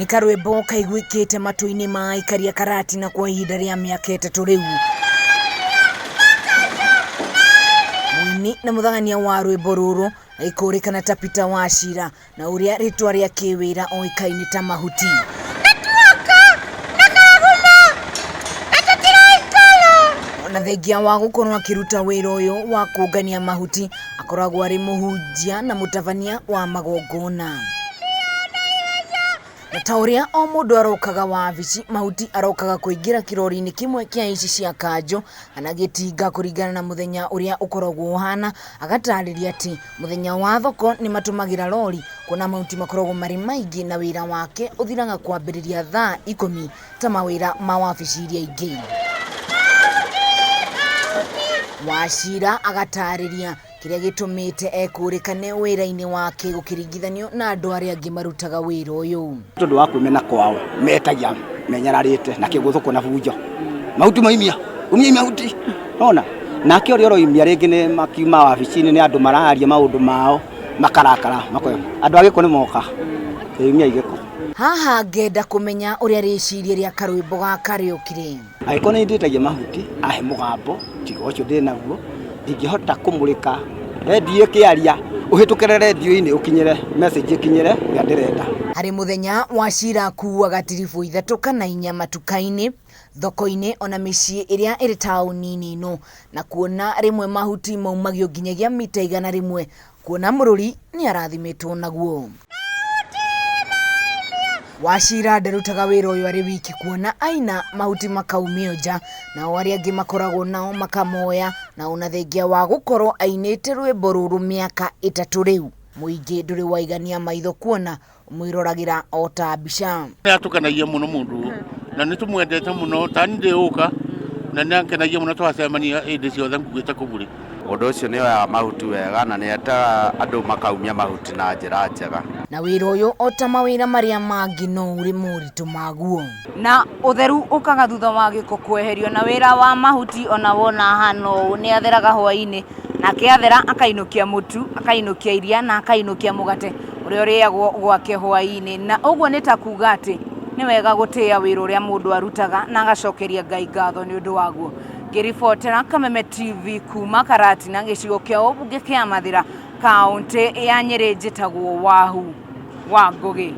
Ni karwimbo kaiguikite matu-ini ma ikaria karati na kwa ihinda ria miaka 3 riu. Muini na muthangania wa rwimbo ruru ikurikana ta Peter Wachira na uria ritwa ria kiwira oikaini ta Mahuti. Na thengia wa gukorwo akiruta wira uyu wa kungania mahuti akoragwo ari muhunjia na mutabania wa magongona. Na ta uria o mundu arokaga wabici, Mahuti arokaga kuingira kirori-ini kimwe kia ici cia kanjo anagitinga kuringana na muthenya uria ukoragwo uhana, agatariria ati muthenya wa thoko ni matumagira lori kuna Mahuti makoragwo mari maingi na wira wake uthiraga kwambiriria thaa 10 ta mawira ma wabici iria ingi. Wachira agatariria kiria gitumite ekurikane wira-ini wake gukiringithanio na andu aria angi marutaga wira uyu. Tondu wa kwimena kwao metagia menyararite na kiguthuko na bunjo Mahuti maimia umia Mahuti ona nake ori oroimia ringi ni makiuma wabici-ini ni andu maraharia maundu mao makarakara makoyo andu agiko ni moka imia igiko. Haha ngenda kumenya uria riciria ria karwimbo gaka riukire. Agiko ni nditagia Mahuti ahe mugambo tigo ucio ndinaguo ndingihota kumurika redio kiaria uhitukire redio-ini ukinyire message ikinyire ya ndirenda. Hari muthenya Wachira kuuaga tiribu 3 kana 4 matuka-ini, thoko-ini ona micii iria iri tauni-ini ino, na kuona rimwe Mahuti maumagio nginyagia mita 100 kuona mururi ni arathimitwo naguo. Wachira ndarutaga wira uyu ari wiki kuona aina Mahuti makaumio nja na aria angi makoragwo nao makamoya, na ona thengia wa gukorwo ainite rwimbo ruru miaka 3 riu muingi nduri waigania maitho kuona umwiroragira o ta mbica. Atukanagia muno mundu na nitumwendete muno tani ndiuka na nyankenagia muno twacemania indi ciothe ngugite kuburi. Undu ucio ni wa Mahuti wega na ni ata andu makaumia Mahuti na njira njega. Na wira uyu o ta mawira maria mangi no uri muritu maguo. Na utheru ukaga thutha wa giko kweherio, na wira wa Mahuti ona wona hano ni atheraga hwa-ini na kiathera akainukia mutu, akainukia iria na akainukia mugate uria uriagwo gwake hwa-ini, na uguo ni ta kuga ati ni wega gutia wira uria mundu arutaga na agacokeria Ngai ngatho ni undu waguo. Ngiribotera Kameme TV kuma Karati na gicigo kia ubunge kia Mathira, kaunti ya Nyeri, njitagwo Wahu wa Ngugi.